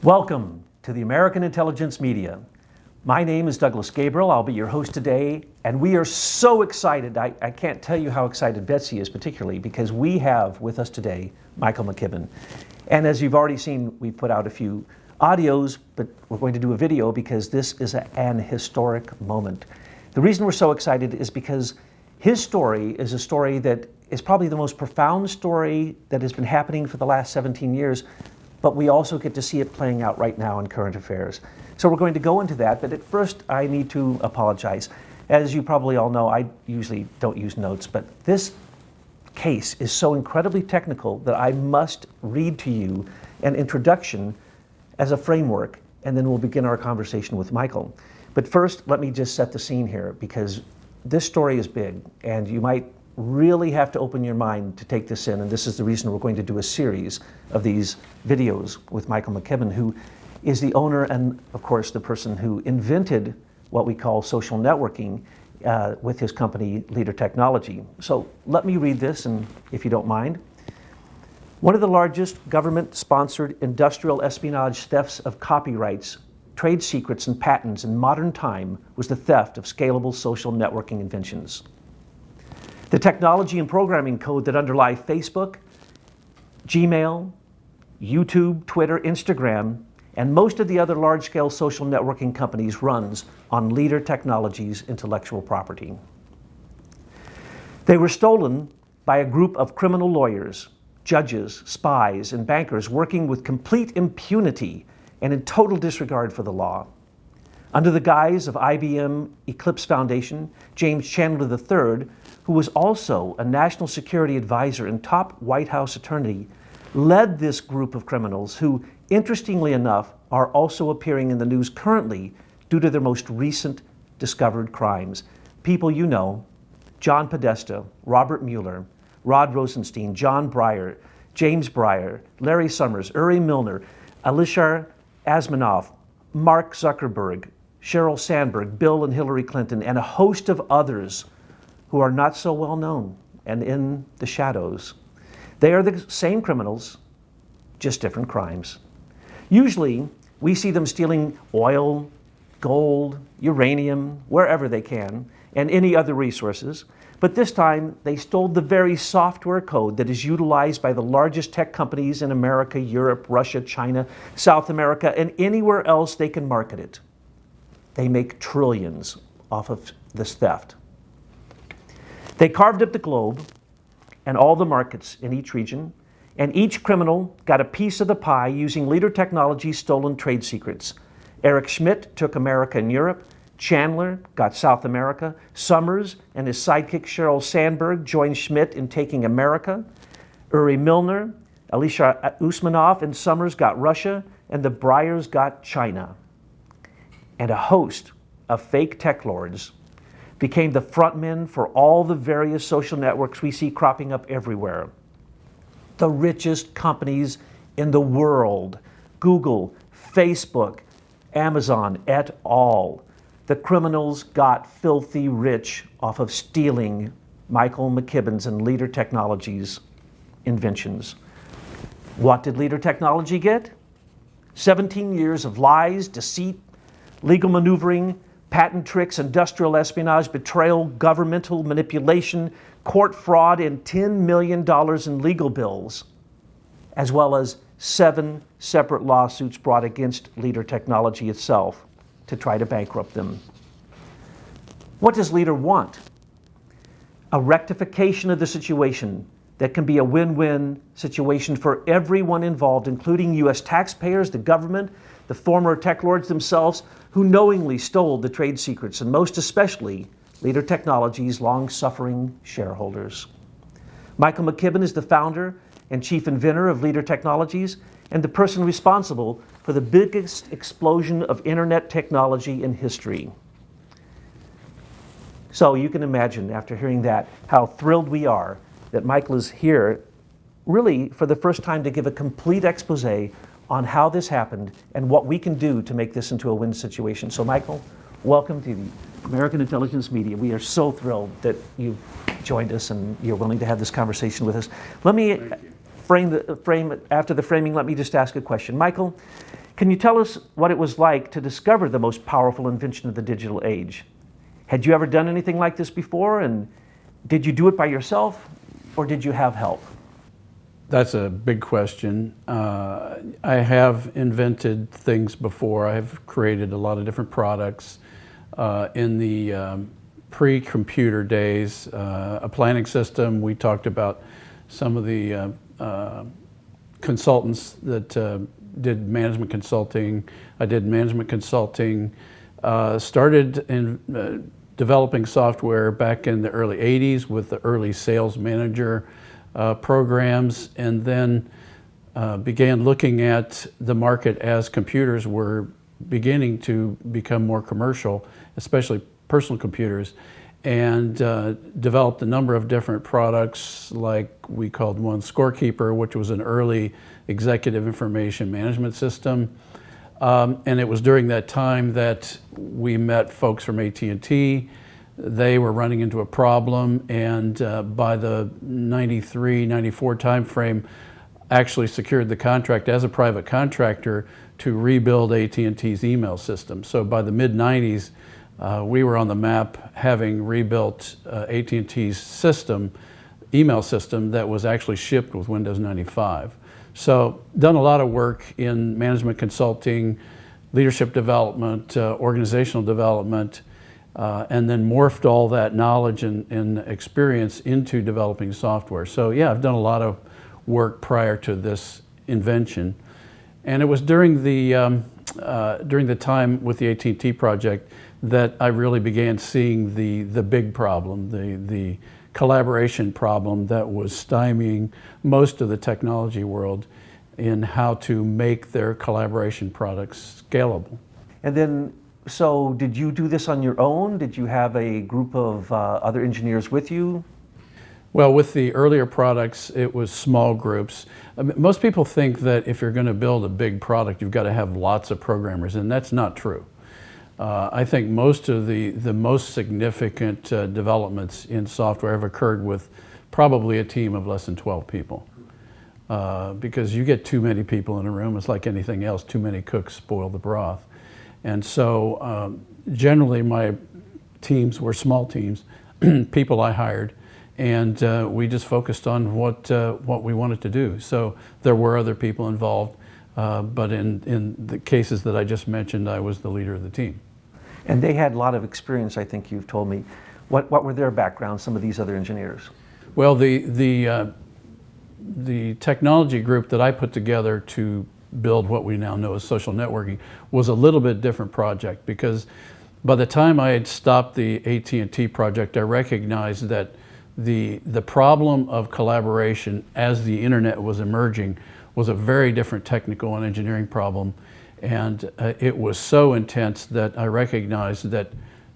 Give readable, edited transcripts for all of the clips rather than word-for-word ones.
Welcome to the American Intelligence Media. My name is Douglas Gabriel. I'll be your host today, and we are so excited. I can't tell you how excited Betsy is particularly, because we have with us today Michael McKibben. And as you've already seen, we put out a few audios, but we're going to do a video because this is an historic moment. The reason we're so excited is because his story is a story that is probably the most profound story that has been happening for the last 17 years, but we also get to see it playing out right now in current affairs. So we're going to go into that, but at first I need to apologize. As you probably all know, I usually don't use notes, but this case is so incredibly technical that I must read to you an introduction as a framework, and then we'll begin our conversation with Michael. But first, let me just set the scene here, because this story is big, and you might really have to open your mind to take this in, and this is the reason we're going to do a series of these videos with Michael McKibben, who is the owner and, of course, the person who invented what we call social networking with his company, Leader Technology. So let me read this, and if you don't mind. One of the largest government-sponsored industrial espionage thefts of copyrights, trade secrets, and patents in modern time was the theft of scalable social networking inventions. The technology and programming code that underlie Facebook, Gmail, YouTube, Twitter, Instagram, and most of the other large-scale social networking companies runs on Leader Technology's intellectual property. They were stolen by a group of criminal lawyers, judges, spies, and bankers working with complete impunity and in total disregard for the law. Under the guise of IBM Eclipse Foundation, James Chandler III, who was also a national security advisor and top White House attorney, led this group of criminals who, interestingly enough, are also appearing in the news currently due to their most recent discovered crimes. People you know: John Podesta, Robert Mueller, Rod Rosenstein, John Breyer, James Breyer, Larry Summers, Yuri Milner, Alisher Usmanov, Mark Zuckerberg, Sheryl Sandberg, Bill and Hillary Clinton, and a host of others who are not so well known and in the shadows. They are the same criminals, just different crimes. Usually, we see them stealing oil, gold, uranium, wherever they can, and any other resources. But this time, they stole the very software code that is utilized by the largest tech companies in America, Europe, Russia, China, South America, and anywhere else they can market it. They make trillions off of this theft. They carved up the globe and all the markets in each region, and each criminal got a piece of the pie using Leader Technology's stolen trade secrets. Eric Schmidt took America and Europe. Chandler got South America. Summers and his sidekick Sheryl Sandberg joined Schmidt in taking America. Yuri Milner, Alisher Usmanov, and Summers got Russia, and the Breyers got China. And a host of fake tech lords became the frontmen for all the various social networks we see cropping up everywhere. The richest companies in the world: Google, Facebook, Amazon, et al. The criminals got filthy rich off of stealing Michael McKibben's and Leader Technology's inventions. What did Leader Technology get? 17 years of lies, deceit, legal maneuvering, patent tricks, industrial espionage, betrayal, governmental manipulation, court fraud, and $10 million in legal bills, as well as 7 separate lawsuits brought against Leader Technology itself to try to bankrupt them. What does Leader want? A rectification of the situation that can be a win-win situation for everyone involved, including U.S. taxpayers, the government, the former tech lords themselves, who knowingly stole the trade secrets, and most especially Leader Technology's long-suffering shareholders. Michael McKibben is the founder and chief inventor of Leader Technologies and the person responsible for the biggest explosion of internet technology in history. So you can imagine, after hearing that, how thrilled we are that Michael is here really for the first time to give a complete expose on how this happened and what we can do to make this into a win situation. So Michael, welcome to the American Intelligence Media. We are so thrilled that you've joined us and you're willing to have this conversation with us. Let me frame after the framing, let me just ask a question. Michael, Can you tell us what it was like to discover the most powerful invention of the digital age? Had you ever done anything like this before, and did you do it by yourself, or did you have help? That's a big question. I have invented things before. I have created a lot of different products. In the pre-computer days, a planning system, we talked about some of the consultants that did management consulting. I did management consulting, started in developing software back in the early 80s with the early sales manager programs, and then began looking at the market as computers were beginning to become more commercial, especially personal computers, and developed a number of different products, like we called one Scorekeeper, which was an early executive information management system. And it was during that time that we met folks from AT&T. They were running into a problem, and by the 93, 94 timeframe, actually secured the contract as a private contractor to rebuild AT&T's email system. So by the mid-90s, we were on the map, having rebuilt AT&T's system, email system, that was actually shipped with Windows 95. So done a lot of work in management consulting, leadership development, organizational development, and then morphed all that knowledge and experience into developing software. So yeah, I've done a lot of work prior to this invention. And it was during the time with the AT&T project that I really began seeing the big problem, the collaboration problem that was stymieing most of the technology world in how to make their collaboration products scalable. And then, so did you do this on your own? Did you have a group of other engineers with you? Well, with the earlier products, it was small groups. Most people think that if you're going to build a big product, you've got to have lots of programmers, and that's not true. I think most of the most significant developments in software have occurred with probably a team of less than 12 people. Because you get too many people in a room, it's like anything else, too many cooks spoil the broth. And so generally my teams were small teams, people I hired, and we just focused on what we wanted to do. So there were other people involved, but in the cases that I just mentioned, I was the leader of the team. And they had a lot of experience, I think you've told me. What were their backgrounds, some of these other engineers? Well, the technology group that I put together to build what we now know as social networking was a little bit different project, because by the time I had stopped the AT&T project, I recognized that the problem of collaboration as the internet was emerging was a very different technical and engineering problem. And it was so intense that I recognized that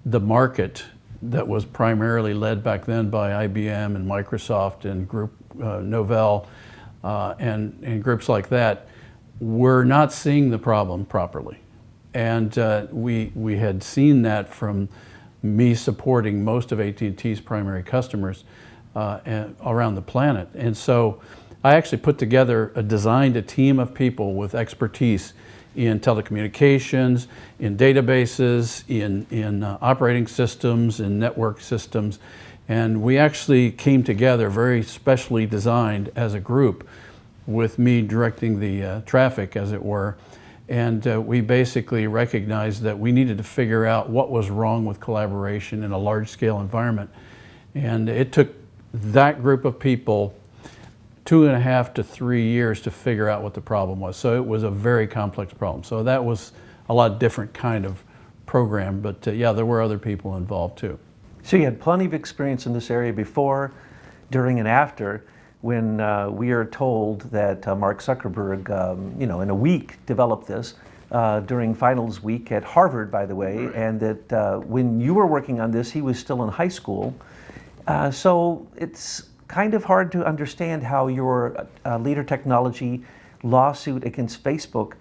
the market that was primarily led back then by IBM and Microsoft and Group Novell and groups like that were not seeing the problem properly. And we had seen that from me supporting most of AT&T's primary customers around the planet. And so I actually put together, designed a team of people with expertise in telecommunications, in databases, in operating systems, in network systems. And we actually came together very specially designed as a group, with me directing the traffic, as it were. And we basically recognized that we needed to figure out what was wrong with collaboration in a large-scale environment. And it took that group of people 2.5 to 3 years to figure out what the problem was. So it was a very complex problem. So that was a lot different kind of program, but yeah, there were other people involved too. So you had plenty of experience in this area before, during, and after, when we are told that Mark Zuckerberg, in a week developed this during finals week at Harvard, by the way, and that when you were working on this, he was still in high school. So it's kind of hard to understand how your leader technology lawsuit against Facebook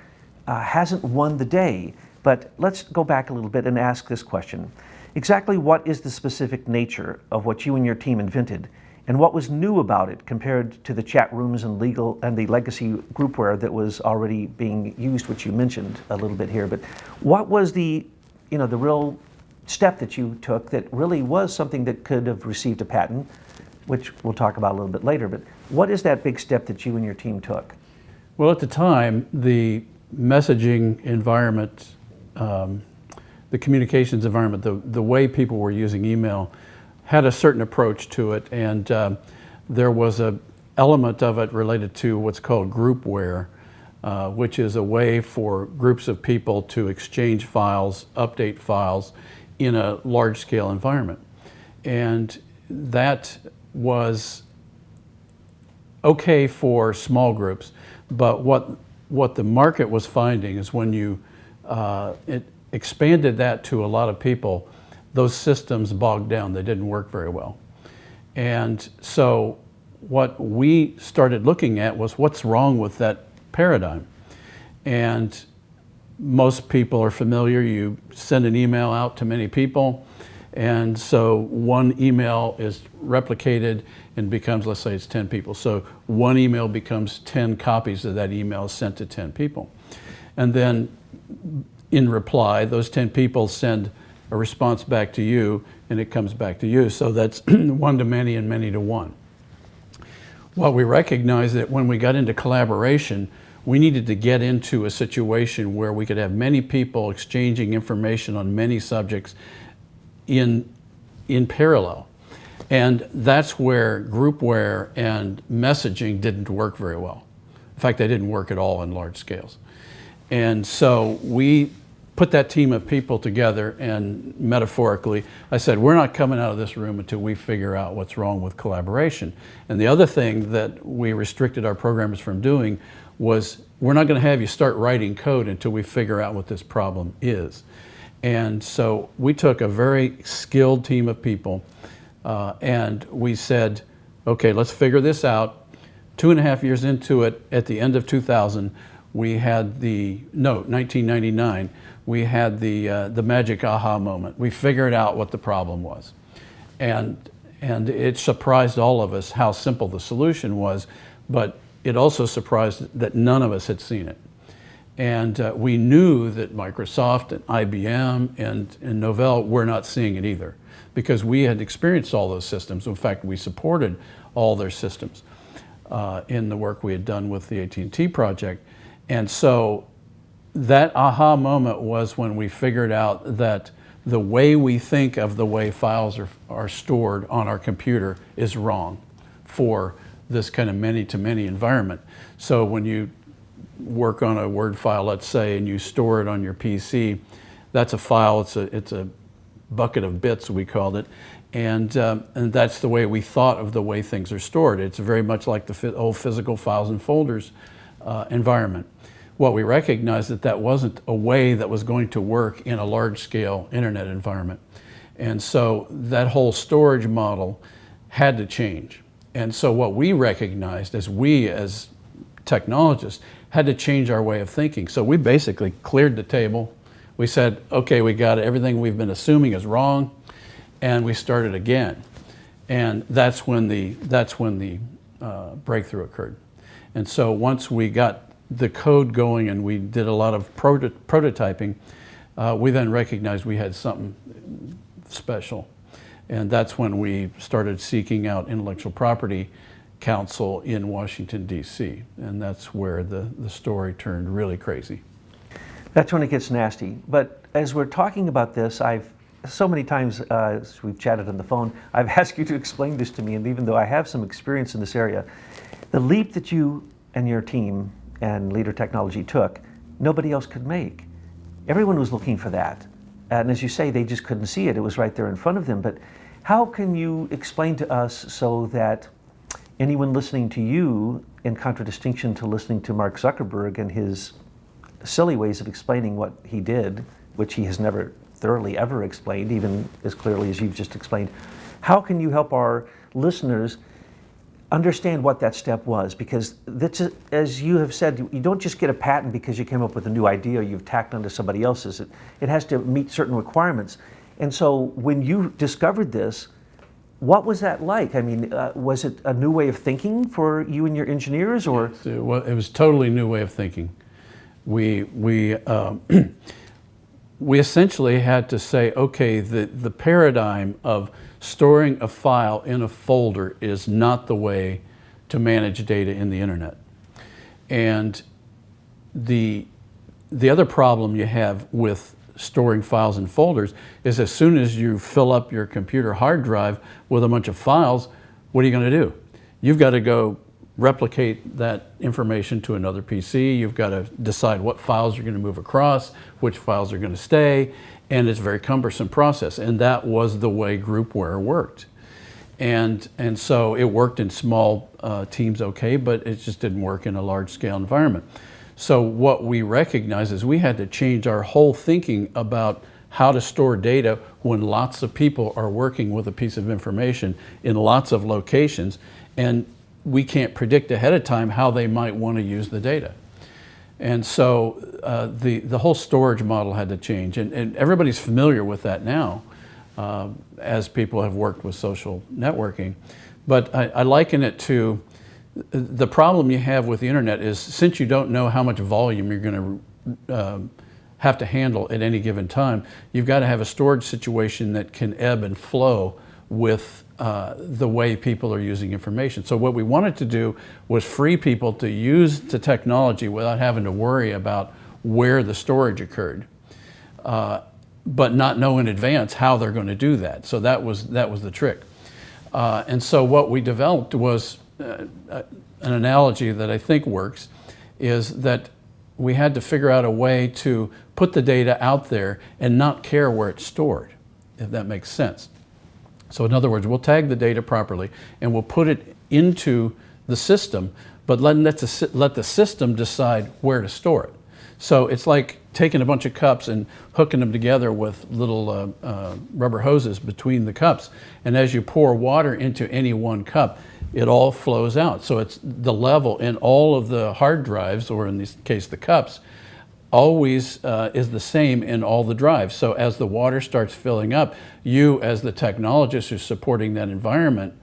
hasn't won the day. But let's go back a little bit and ask this question. Exactly what is the specific nature of what you and your team invented, And what was new about it compared to the chat rooms and the legacy groupware that was already being used, which you mentioned a little bit here. But what was the real step that you took that really was something that could have received a patent, which we'll talk about a little bit later. But what is that big step that you and your team took? Well, at the time, the messaging environment, the communications environment, the way people were using email had a certain approach to it, and there was an element of it related to what's called groupware, which is a way for groups of people to exchange files, update files in a large-scale environment. And that was okay for small groups, but what the market was finding is when you expanded that to a lot of people, those systems bogged down. They didn't work very well. And so what we started looking at was what's wrong with that paradigm. And most people are familiar. You send an email out to many people, and so one email is replicated and becomes, let's say it's 10 people. So one email becomes 10 copies of that email sent to 10 people. And then in reply, those 10 people send a response back to you, and it comes back to you. So that's one to many and many to one. Well, we recognized that when we got into collaboration, we needed to get into a situation where we could have many people exchanging information on many subjects in parallel. And that's where groupware and messaging didn't work very well. In fact, they didn't work at all in large scales. And so we put that team of people together, and metaphorically, I said, we're not coming out of this room until we figure out what's wrong with collaboration. And the other thing that we restricted our programmers from doing was, we're not going to have you start writing code until we figure out what this problem is. And so we took a very skilled team of people, and we said, okay, let's figure this out. 2.5 years into it, at the end of 2000, we had 1999, we had the magic aha moment. We figured out what the problem was. And it surprised all of us how simple the solution was, but it also surprised that none of us had seen it. And we knew that Microsoft and IBM and Novell were not seeing it either, because we had experienced all those systems. In fact, we supported all their systems in the work we had done with the AT&T project. And so that aha moment was when we figured out that the way we think of the way files are stored on our computer is wrong for this kind of many-to-many environment. So when you work on a Word file, let's say, and you store it on your PC, that's a file, it's a bucket of bits, we called it, and that's the way we thought of the way things are stored. It's very much like the old physical files and folders environment. What we recognized that wasn't a way that was going to work in a large-scale internet environment. And so that whole storage model had to change. And so what we recognized as technologists had to change our way of thinking. So we basically cleared the table. We said, okay, we got it. Everything we've been assuming is wrong, and we started again. And that's when the breakthrough occurred. And so once we got the code going and we did a lot of prototyping, we then recognized we had something special. And that's when we started seeking out intellectual property counsel in Washington, D.C. And that's where the story turned really crazy. That's when it gets nasty. But as we're talking about this, I've so many times, as we've chatted on the phone, I've asked you to explain this to me, and even though I have some experience in this area, the leap that you and your team and Leader Technology took, nobody else could make. Everyone was looking for that. And as you say, they just couldn't see it. It was right there in front of them. But how can you explain to us so that anyone listening to you, in contradistinction to listening to Mark Zuckerberg and his silly ways of explaining what he did, which he has never thoroughly ever explained, even as clearly as you've just explained, how can you help our listeners understand what that step was? Because that's, as you have said, you don't just get a patent because you came up with a new idea you've tacked onto somebody else's. It has to meet certain requirements. And so when you discovered this, What was that like? I mean, was it a new way of thinking for you and your engineers, or? Yes, it was totally new way of thinking. We we essentially had to say, okay, the paradigm of storing a file in a folder is not the way to manage data in the internet. And the other problem you have with storing files in folders is as soon as you fill up your computer hard drive with a bunch of files, what are you going to do? You've got to go replicate that information to another PC. You've got to decide what files you're going to move across, which files are going to stay, and it's a very cumbersome process. And that was the way groupware worked. And so it worked in small teams okay, but it just didn't work in a large-scale environment. So what we recognized is we had to change our whole thinking about how to store data when lots of people are working with a piece of information in lots of locations, and we can't predict ahead of time how they might want to use the data. And so the whole storage model had to change, and everybody's familiar with that now as people have worked with social networking. But I liken it to the problem you have with the internet is since you don't know how much volume you're going to have to handle at any given time, you've got to have a storage situation that can ebb and flow with the way people are using information. So what we wanted to do was free people to use the technology without having to worry about where the storage occurred, but not know in advance how they're going to do that. So that was the trick. And so what we developed was an analogy that I think works, is that we had to figure out a way to put the data out there and not care where it's stored, if that makes sense. So in other words, we'll tag the data properly and we'll put it into the system, but let the system decide where to store it. So it's like taking a bunch of cups and hooking them together with little rubber hoses between the cups. And as you pour water into any one cup, it all flows out. So it's the level in all of the hard drives, or in this case the cups, always is the same in all the drives. So as the water starts filling up, you as the technologist who's supporting that environment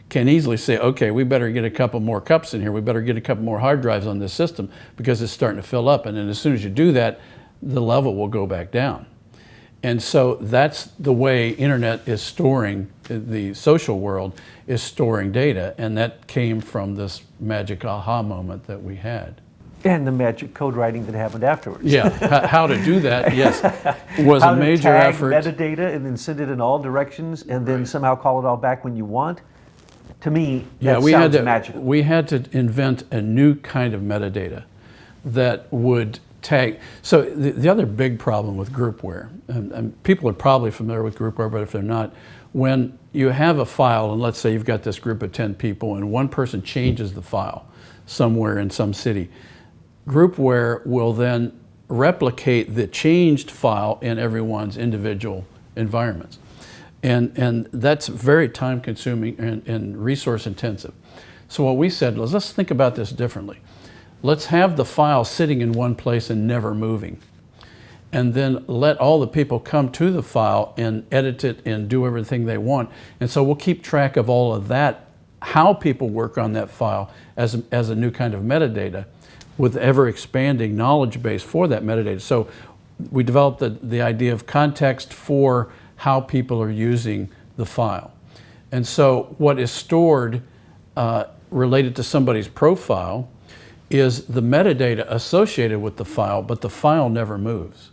can easily say, okay, we better get a couple more cups in here, we better get a couple more hard drives on this system because it's starting to fill up. And then as soon as you do that, the level will go back down. And so that's the way internet is storing, the social world is storing data, and that came from this magic aha moment that we had. And the magic code writing that happened afterwards. Yeah, how to do that, yes, was a major effort. How to tag metadata and then send it in all directions and then somehow call it all back when you want. To me, that sounds magical. We had to invent a new kind of metadata that would tag. So the other big problem with groupware, and people are probably familiar with groupware, but if they're not, when you have a file, and let's say you've got this group of 10 people and one person changes the file somewhere in some city, groupware will then replicate the changed file in everyone's individual environments. And that's very time consuming and resource intensive. So what we said was, let's think about this differently. Let's have the file sitting in one place and never moving. And then let all the people come to the file and edit it and do everything they want. And so we'll keep track of all of that, how people work on that file as a new kind of metadata with ever expanding knowledge base for that metadata. So we developed the idea of context for how people are using the file. And so what is stored related to somebody's profile is the metadata associated with the file, but the file never moves.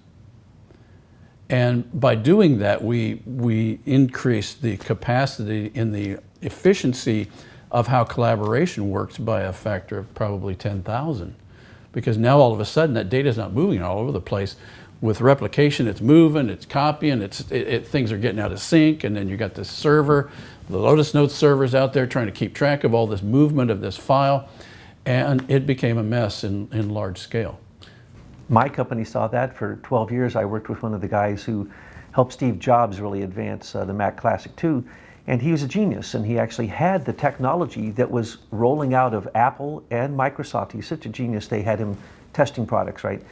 And by doing that, we increase the capacity and the efficiency of how collaboration works by a factor of probably 10,000. Because now all of a sudden that data is not moving all over the place. With replication, it's moving, it's copying, things are getting out of sync, and then you got this server, the Lotus Notes servers out there trying to keep track of all this movement of this file, and it became a mess in large scale. My company saw that for 12 years. I worked with one of the guys who helped Steve Jobs really advance the Mac Classic II, and he was a genius, and he actually had the technology that was rolling out of Apple and Microsoft. He's such a genius, they had him testing products, right?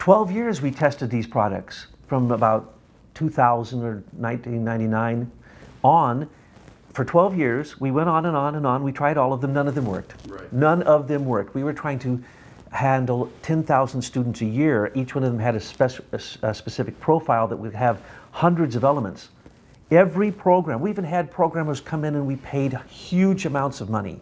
12 years we tested these products from about 2000 or 1999 on, for 12 years, we went on and on and on. We tried all of them. None of them worked. Right. None of them worked. We were trying to handle 10,000 students a year. Each one of them had a specific profile that would have hundreds of elements. Every program, we even had programmers come in and we paid huge amounts of money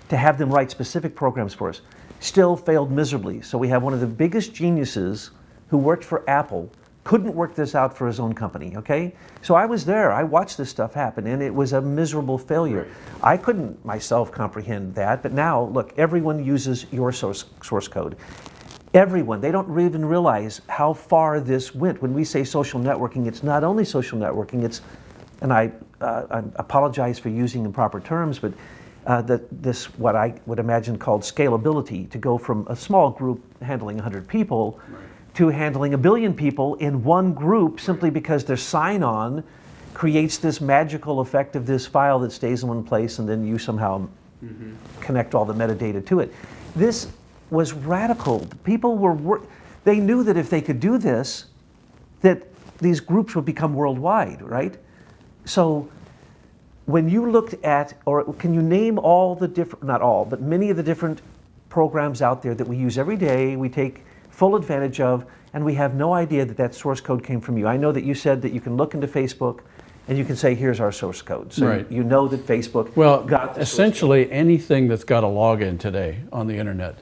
to have them write specific programs for us. Still failed miserably. So we have one of the biggest geniuses who worked for Apple, couldn't work this out for his own company, okay? So I was there, I watched this stuff happen, and it was a miserable failure. Right. I couldn't myself comprehend that, but now, look, everyone uses your source code. Everyone, they don't even realize how far this went. When we say social networking, it's not only social networking, it's, and I apologize for using improper terms, but this, what I would imagine called scalability, to go from a small group handling 100 people, right, to handling 1 billion people in one group, simply because their sign-on creates this magical effect of this file that stays in one place, and then you somehow connect all the metadata to it. This was radical. People they knew that if they could do this, that these groups would become worldwide, right? So when you looked at, or can you name all the different, not all, but many of the different programs out there that we use every day, we take full advantage of, and we have no idea that that source code came from you? I know that you said that you can look into Facebook and you can say, here's our source code. So right, you know that Facebook got the essentially anything that's got a login today on the internet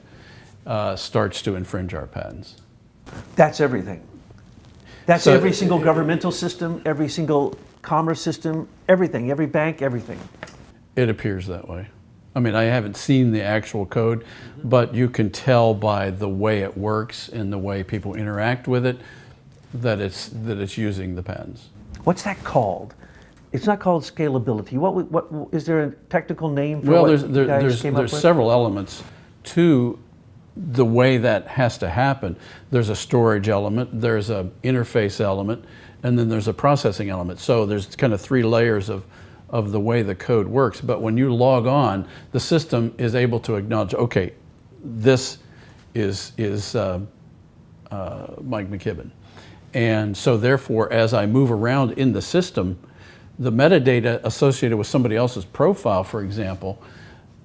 starts to infringe our patents. That's everything. That's so every single governmental system, every single commerce system, everything, every bank, everything. It appears that way. I mean, I haven't seen the actual code, but you can tell by the way it works and the way people interact with it that it's using the patents. What's that called? It's not called scalability. What is there a technical name for well, what you guys came up with? There's several elements to the way that has to happen. There's a storage element, there's an interface element, and then there's a processing element. So there's kind of 3 layers of the way the code works. But when you log on, the system is able to acknowledge, okay, this is Mike McKibben. And so therefore, as I move around in the system, the metadata associated with somebody else's profile, for example,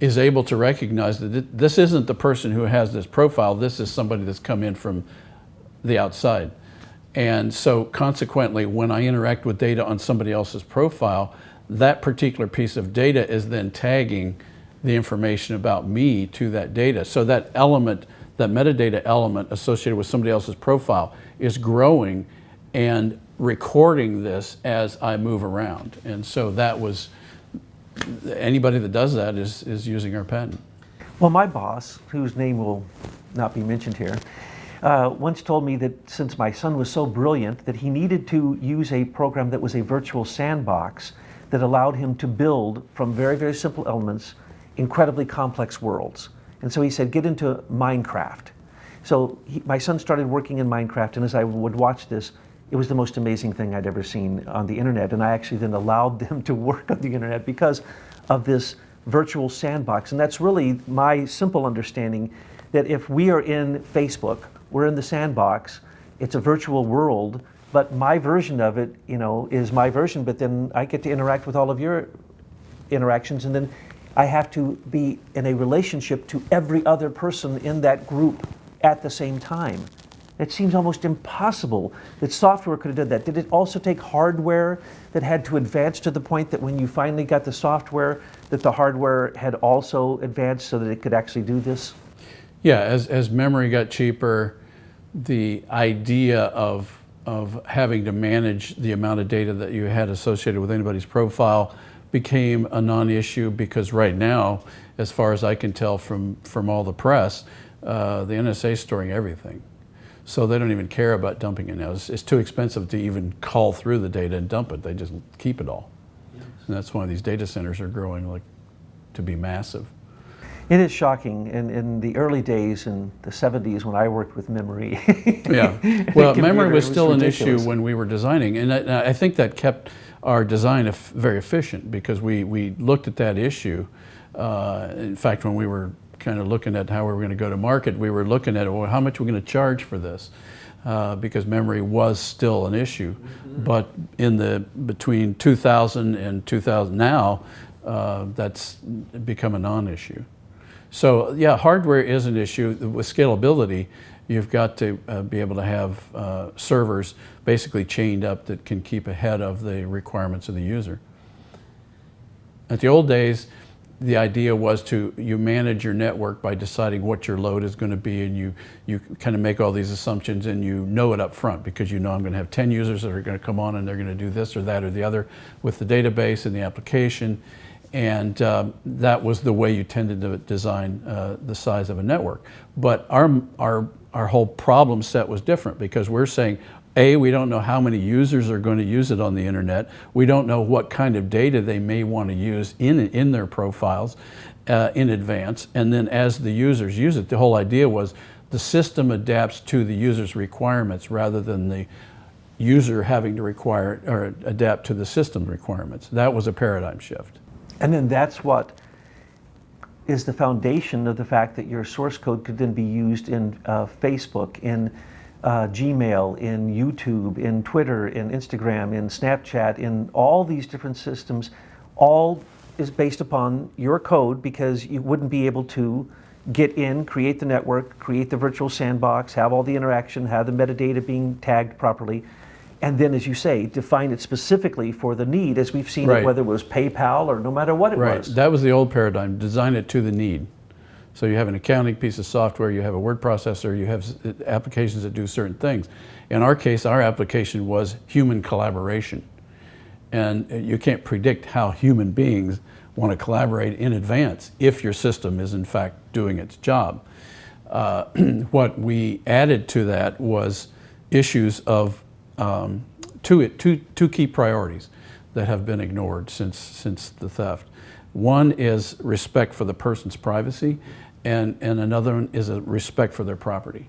is able to recognize that this isn't the person who has this profile, this is somebody that's come in from the outside. And so consequently, when I interact with data on somebody else's profile, that particular piece of data is then tagging the information about me to that data. So that element, that metadata element associated with somebody else's profile, is growing and recording this as I move around. And so that was, anybody that does that is using our patent. Well, my boss, whose name will not be mentioned here, once told me that since my son was so brilliant that he needed to use a program that was a virtual sandbox that allowed him to build from very, very simple elements incredibly complex worlds. And so he said, get into Minecraft. So my son started working in Minecraft, and as I would watch this, it was the most amazing thing I'd ever seen on the internet. And I actually then allowed them to work on the internet because of this virtual sandbox. And that's really my simple understanding, that if we are in Facebook, we're in the sandbox, it's a virtual world, but my version of it, is my version, but then I get to interact with all of your interactions, and then I have to be in a relationship to every other person in that group at the same time. It seems almost impossible that software could have done that. Did it also take hardware that had to advance to the point that when you finally got the software, that the hardware had also advanced so that it could actually do this? Yeah, as memory got cheaper, the idea of having to manage the amount of data that you had associated with anybody's profile became a non-issue, because right now, as far as I can tell from all the press, the NSA is storing everything. So they don't even care about dumping it now. It's too expensive to even call through the data and dump it. They just keep it all. Yes. And that's why these data centers are growing to be massive. It is shocking. In the early days, in the 70s, when I worked with memory. Yeah, well, memory was still an issue when we were designing. And I think that kept our design very efficient, because we looked at that issue. In fact, when we were kind of looking at how we were going to go to market, we were looking at, well, how much we're going to charge for this, because memory was still an issue. Mm-hmm. But between 2000 and 2000 now, that's become a non-issue. So yeah, hardware is an issue. With scalability, you've got to be able to have servers basically chained up that can keep ahead of the requirements of the user. At the old days, the idea was you manage your network by deciding what your load is going to be, and you kind of make all these assumptions, and you know it up front because you know I'm going to have 10 users that are going to come on and they're going to do this or that or the other with the database and the application. And that was the way you tended to design the size of a network. But our whole problem set was different because we're saying, A, we don't know how many users are going to use it on the internet. We don't know what kind of data they may want to use in their profiles in advance. And then as the users use it, the whole idea was the system adapts to the user's requirements rather than the user having to require or adapt to the system requirements. That was a paradigm shift. And then that's what is the foundation of the fact that your source code could then be used in Facebook, in Gmail, in YouTube, in Twitter, in Instagram, in Snapchat, in all these different systems. All is based upon your code because you wouldn't be able to get in, create the network, create the virtual sandbox, have all the interaction, have the metadata being tagged properly. And then, as you say, define it specifically for the need, as we've seen Right. it, whether it was PayPal or no matter what it Right. was. That was the old paradigm. Design it to the need. So you have an accounting piece of software, you have a word processor, you have applications that do certain things. In our case, our application was human collaboration. And you can't predict how human beings want to collaborate in advance if your system is in fact doing its job. What we added to that was issues of two key priorities that have been ignored since the theft. One is respect for the person's privacy, and another one is a respect for their property.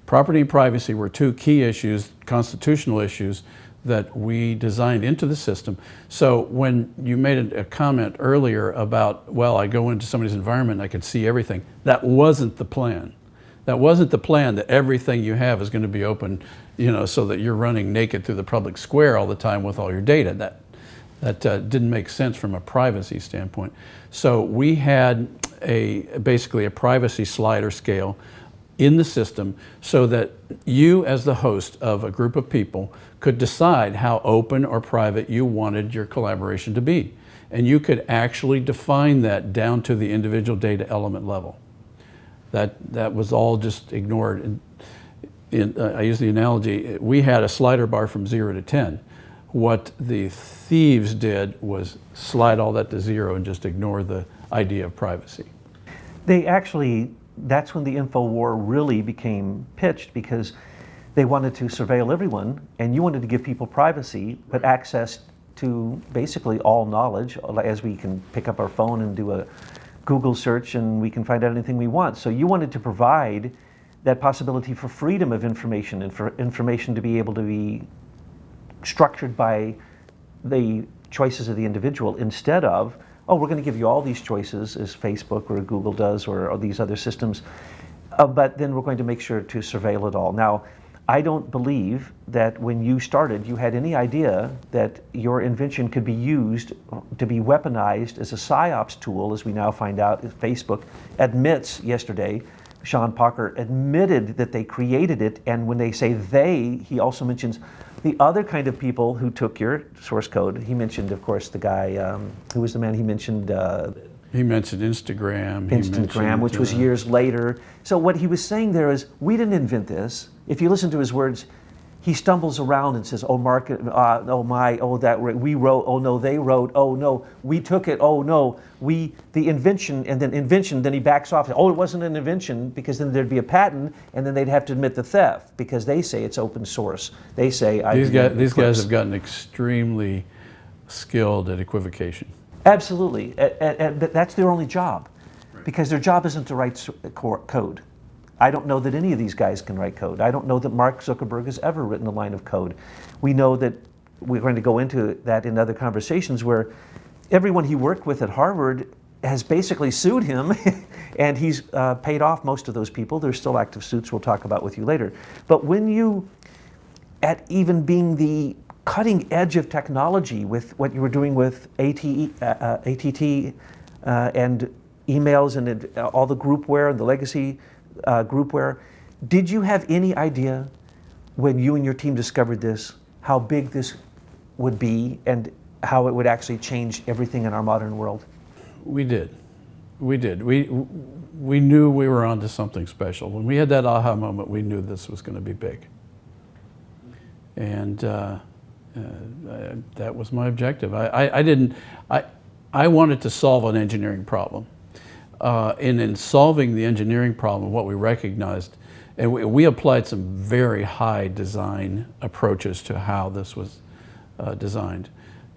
Property and privacy were two key issues, constitutional issues, that we designed into the system. So when you made a comment earlier about, well, I go into somebody's environment and I can see everything, that wasn't the plan. That wasn't the plan, that everything you have is going to be open, so that you're running naked through the public square all the time with all your data. That didn't make sense from a privacy standpoint. So we had basically a privacy slider scale in the system so that you, as the host of a group of people, could decide how open or private you wanted your collaboration to be. And you could actually define that down to the individual data element level. That was all just ignored. I use the analogy, we had a slider bar from 0 to 10. What the thieves did was slide all that to 0 and just ignore the idea of privacy. That's when the info war really became pitched, because they wanted to surveil everyone, and you wanted to give people privacy, but access to basically all knowledge, as we can pick up our phone and do a Google search and we can find out anything we want. So you wanted to provide that possibility for freedom of information and for information to be able to be structured by the choices of the individual, instead of, oh, we're going to give you all these choices as Facebook or Google does or these other systems, but then we're going to make sure to surveil it all. Now, I don't believe that when you started, you had any idea that your invention could be used to be weaponized as a PSYOPs tool, as we now find out. Facebook admits yesterday, Sean Parker admitted that they created it, and when they say they, he also mentions the other kind of people who took your source code. He mentioned, of course, the guy, who was the man he mentioned? He mentioned Instagram. Instagram, which was years later. So what he was saying there is, we didn't invent this. If you listen to his words, he stumbles around and says, oh, Mark, oh my, oh that, we wrote, oh no, they wrote, oh no, we took it, oh no, the invention, and then invention, then he backs off, oh, it wasn't an invention, because then there'd be a patent, and then they'd have to admit the theft, because they say it's open source. They say, these guys have gotten extremely skilled at equivocation. Absolutely, and that's their only job, because their job isn't to write code. I don't know that any of these guys can write code. I don't know that Mark Zuckerberg has ever written a line of code. We know that we're going to go into that in other conversations, where everyone he worked with at Harvard has basically sued him, and he's paid off most of those people. There's still active suits we'll talk about with you later. But when you, at even being the cutting edge of technology with what you were doing with ATT and emails and all the groupware and the legacy groupware. Did you have any idea when you and your team discovered this, how big this would be and how it would actually change everything in our modern world? We did. We knew we were onto something special. When we had that aha moment, we knew this was going to be big. And that was my objective. I wanted to solve an engineering problem. And in solving the engineering problem, what we recognized, and we applied some very high design approaches to how this was designed.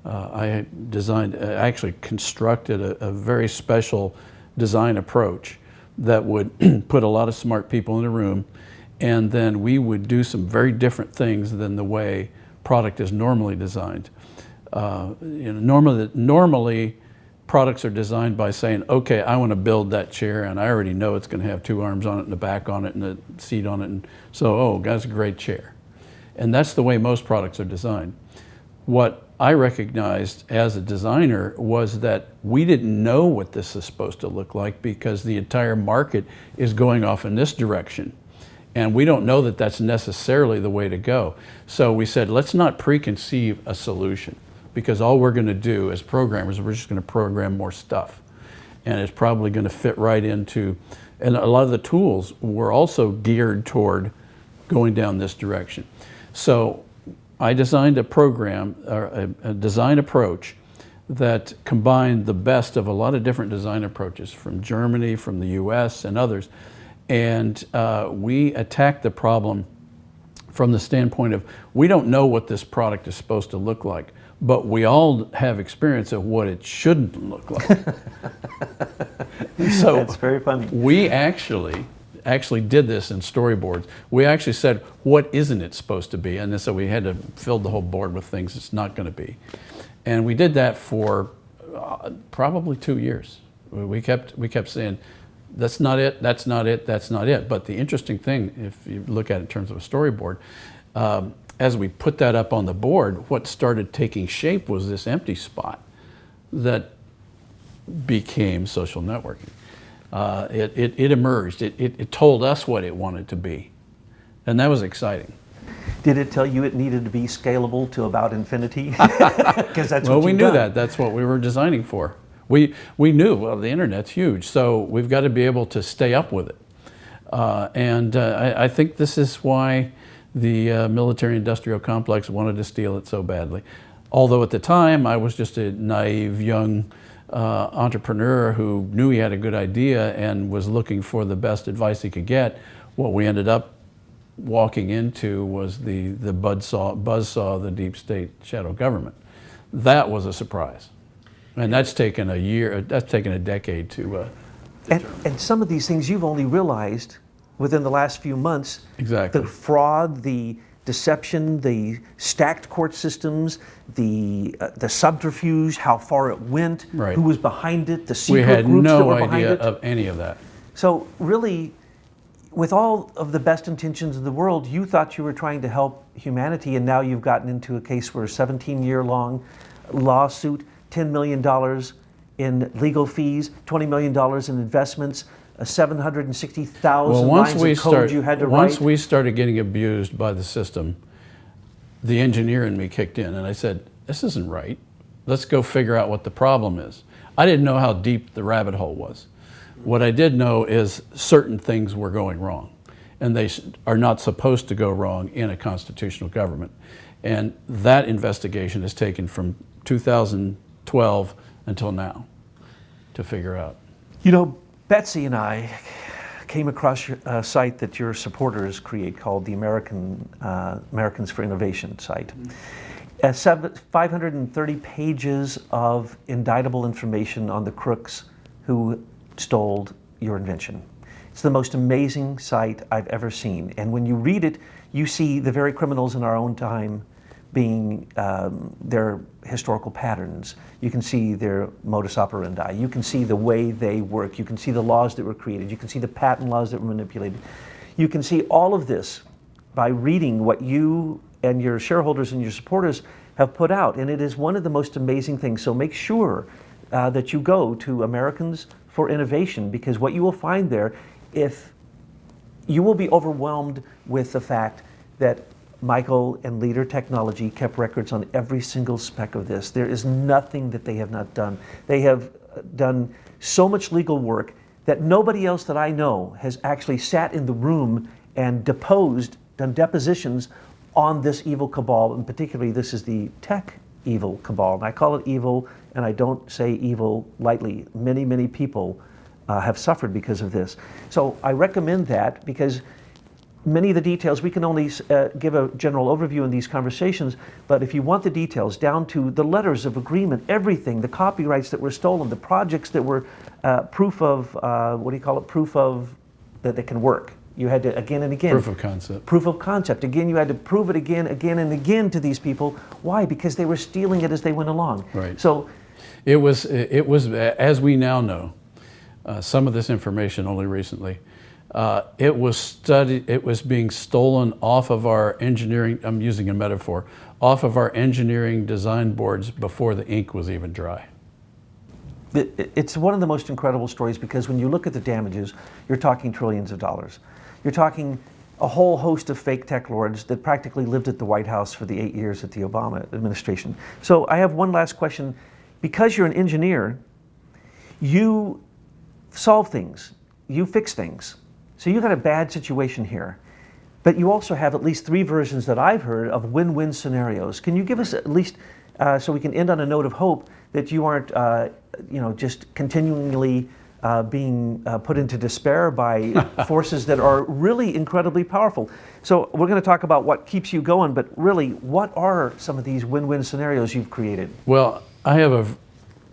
I actually constructed a very special design approach that would put a lot of smart people in a room, and then we would do some very different things than the way product is normally designed. Normally products are designed by saying, okay, I want to build that chair and I already know it's going to have two arms on it and a back on it and a seat on it, and so, oh, that's a great chair. And that's the way most products are designed. What I recognized as a designer was that we didn't know what this is supposed to look like because the entire market is going off in this direction. And we don't know that that's necessarily the way to go. So we said, let's not preconceive a solution, because all we're going to do as programmers, we're just going to program more stuff. And it's probably going to fit right into, and a lot of the tools were also geared toward going down this direction. So I designed a program, or a design approach that combined the best of a lot of different design approaches from Germany, from the US, and others. And we attacked the problem from the standpoint of, we don't know what this product is supposed to look like, but we all have experience of what it shouldn't look like. So that's very funny. We actually did this in storyboards. We actually said, what isn't it supposed to be? And so we had to fill the whole board with things it's not going to be. And we did that for probably 2 years. We kept saying, that's not it, that's not it, that's not it. But the interesting thing, if you look at it in terms of a storyboard, as we put that up on the board, what started taking shape was this empty spot that became social networking. It emerged. It told us what it wanted to be, and that was exciting. Did it tell you it needed to be scalable to about infinity? Because that's well, what we you've knew done. that. That's what we were designing for. We knew, well, the internet's huge, so we've got to be able to stay up with it. I think this is why the military-industrial complex wanted to steal it so badly. Although at the time, I was just a naive young entrepreneur who knew he had a good idea and was looking for the best advice he could get. What we ended up walking into was the buzzsaw of the deep state shadow government. That was a surprise. And that's taken a year, that's taken a decade to and some of these things you've only realized within the last few months. Exactly. The fraud, the deception, the stacked court systems, the subterfuge, how far it went, Right. who was behind it, the we secret had groups that no were behind idea it. of any of that. So really, with all of the best intentions of the world, you thought you were trying to help humanity, and now you've gotten into a case where a 17-year-long lawsuit, $10 million in legal fees, $20 million in investments, 760,000 lines of code you had to write. Once we started getting abused by the system, the engineer in me kicked in, and I said, this isn't right. Let's go figure out what the problem is. I didn't know how deep the rabbit hole was. What I did know is certain things were going wrong, and they are not supposed to go wrong in a constitutional government. And that investigation has taken from 2012 until now to figure out. You know, Betsy and I came across a site that your supporters create called the Americans for Innovation site. 530 pages of indictable information on the crooks who stole your invention. It's the most amazing site I've ever seen. And when you read it, you see the very criminals in our own time being their historical patterns. You can see their modus operandi. You can see the way they work. You can see the laws that were created. You can see the patent laws that were manipulated. You can see all of this by reading what you and your shareholders and your supporters have put out. And it is one of the most amazing things. So make sure that you go to Americans for Innovation, because what you will find there, if you will be overwhelmed with the fact that Michael and Leader Technology kept records on every single speck of this. There is nothing that they have not done. They have done so much legal work that nobody else that I know has actually sat in the room and done depositions on this evil cabal, and particularly this is the tech evil cabal. And I call it evil, and I don't say evil lightly. Many, many people have suffered because of this. So I recommend that, because many of the details, we can only give a general overview in these conversations, but if you want the details down to the letters of agreement, everything, the copyrights that were stolen, the projects that were proof of, proof of that they can work. You had to, again and again. Proof of concept. Proof of concept. Again, you had to prove it again and again to these people. Why? Because they were stealing it as they went along. Right. So it was, as we now know, some of this information only recently, it was being stolen off of our engineering, I'm using a metaphor, off of our engineering design boards before the ink was even dry. It's one of the most incredible stories, because when you look at the damages, you're talking trillions of dollars. You're talking a whole host of fake tech lords that practically lived at the White House for the 8 years at the Obama administration. So I have one last question. Because you're an engineer, you solve things, you fix things. So you got a bad situation here, but you also have at least 3 versions that I've heard of win-win scenarios. Can you give us at least, so we can end on a note of hope, that you aren't, just continually being put into despair by forces that are really incredibly powerful. So we're going to talk about what keeps you going, but really, what are some of these win-win scenarios you've created? Well, I have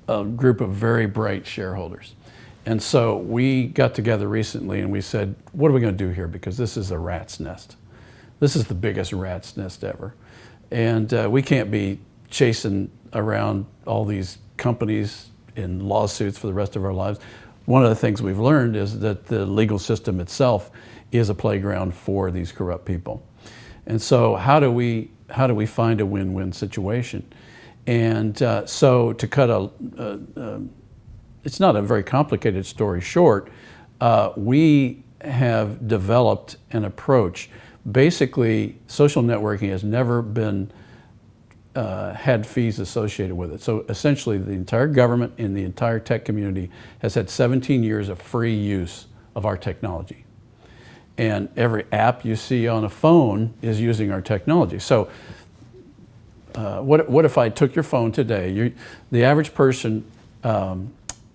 a group of very bright shareholders. And so we got together recently and we said, what are we going to do here? Because this is a rat's nest. This is the biggest rat's nest ever. And we can't be chasing around all these companies in lawsuits for the rest of our lives. One of the things we've learned is that the legal system itself is a playground for these corrupt people. And so how do we find a win-win situation? And so to cut it's not a very complicated story short, we have developed an approach. Basically, social networking has never been had fees associated with it. So essentially, the entire government and the entire tech community has had 17 years of free use of our technology. And every app you see on a phone is using our technology. So what if I took your phone today? The average person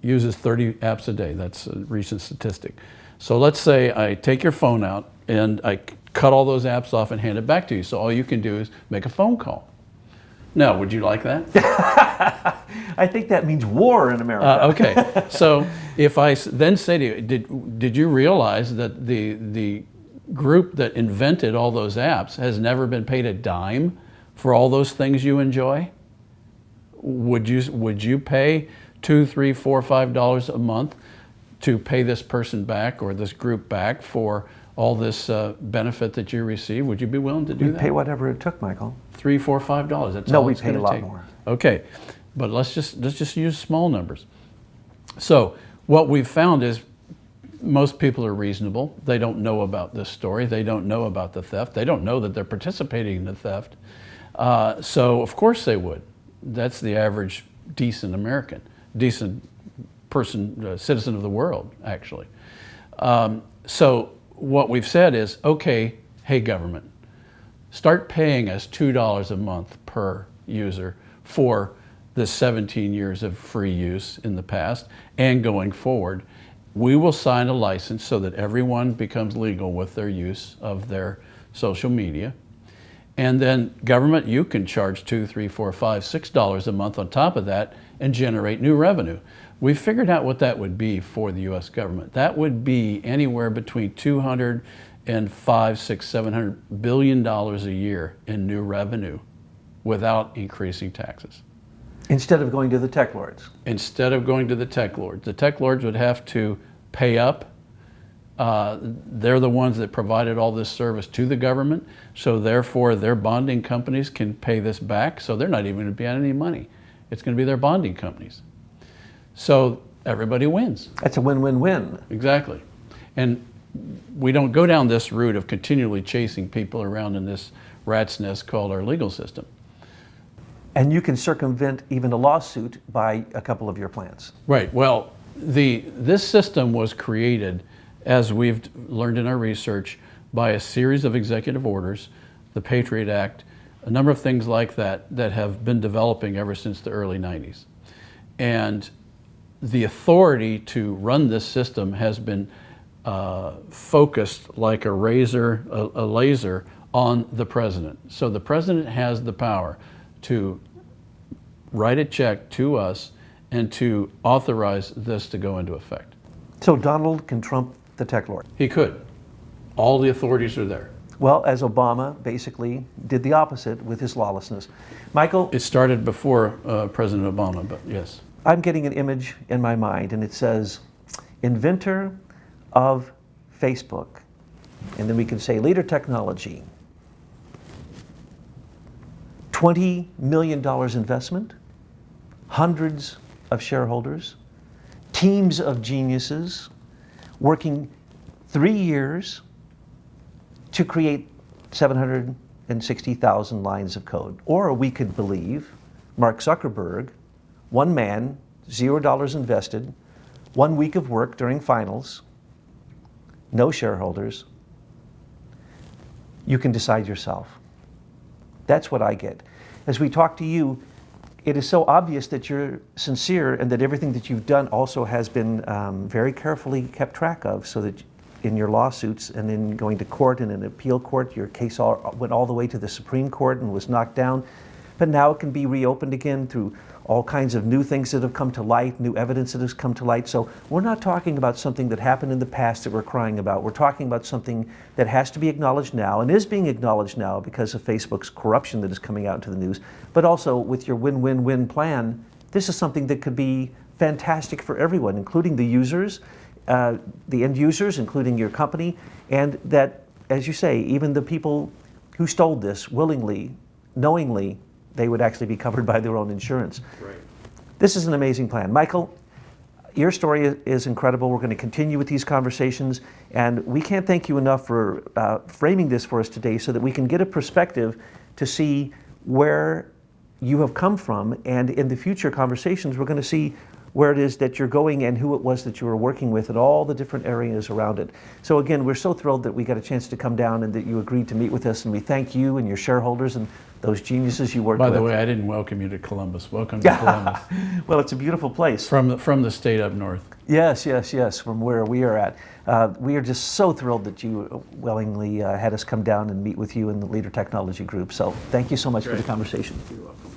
uses 30 apps a day. That's a recent statistic. So let's say I take your phone out and I cut all those apps off and hand it back to you. So all you can do is make a phone call. Now, would you like that? I think that means war in America. Okay. So if I then say to you, did you realize that the group that invented all those apps has never been paid a dime for all those things you enjoy? Would you pay $2, $3, $4, $5 a month to pay this person back or this group back for all this benefit that you receive? Would you be willing to do that? We'd pay whatever it took, Michael. $3, $4, $5. That's no, all we it's pay a gonna lot take. more. Okay, but let's just use small numbers. So what we've found is most people are reasonable. They don't know about this story. They don't know about the theft. They don't know that they're participating in the theft. So of course they would. That's the average decent American, decent person, citizen of the world, actually. So what we've said is, okay, hey government, start paying us $2 a month per user for the 17 years of free use in the past and going forward. We will sign a license so that everyone becomes legal with their use of their social media. And then government, you can charge $2, $3, $4, $5, $6 a month on top of that and generate new revenue. We figured out what that would be for the US government. That would be anywhere between $200 and $500, $600, $700 billion a year in new revenue without increasing taxes. Instead of going to the tech lords. Instead of going to the tech lords. The tech lords would have to pay up They're the ones that provided all this service to the government, so therefore their bonding companies can pay this back, so they're not even going to be out any money. It's going to be their bonding companies. So everybody wins. That's a win-win-win. Exactly. And we don't go down this route of continually chasing people around in this rat's nest called our legal system. And you can circumvent even a lawsuit by a couple of your plans. Right. Well, this system was created, as we've learned in our research, by a series of executive orders, the Patriot Act, a number of things like that that have been developing ever since the early 90s. And the authority to run this system has been focused like a laser on the president. So the president has the power to write a check to us and to authorize this to go into effect. So Donald can trump the tech lord. He could. All the authorities are there. Well, as Obama basically did the opposite with his lawlessness. Michael? It started before President Obama, but yes. I'm getting an image in my mind, and it says, inventor of Facebook. And then we can say leader technology. $20 million investment, hundreds of shareholders, teams of geniuses working 3 years to create 760,000 lines of code. Or we could believe Mark Zuckerberg, one man, $0 invested, 1 week of work during finals, no shareholders. You can decide yourself. That's what I get. As we talk to you, it is so obvious that you're sincere and that everything that you've done also has been very carefully kept track of, so that in your lawsuits and in going to court and in appeal court, your case went all the way to the Supreme Court and was knocked down. But now it can be reopened again through all kinds of new things that have come to light, new evidence that has come to light. So we're not talking about something that happened in the past that we're crying about. We're talking about something that has to be acknowledged now and is being acknowledged now because of Facebook's corruption that is coming out into the news. But also with your win-win-win plan, this is something that could be fantastic for everyone, including the users, the end users, including your company, and that, as you say, even the people who stole this willingly, knowingly, they would actually be covered by their own insurance. Right. This is an amazing plan. Michael, your story is incredible. We're going to continue with these conversations, and we can't thank you enough for framing this for us today so that we can get a perspective to see where you have come from, and in the future conversations, we're going to see where it is that you're going and who it was that you were working with and all the different areas around it. So again, we're so thrilled that we got a chance to come down and that you agreed to meet with us, and we thank you and your shareholders and those geniuses you worked with. By the way, I didn't welcome you to Columbus. Welcome to Columbus. Well, it's a beautiful place. From the state up north. Yes, from where we are at. We are just so thrilled that you willingly had us come down and meet with you in the Leader Technology Group. So thank you so much for the conversation. You're welcome.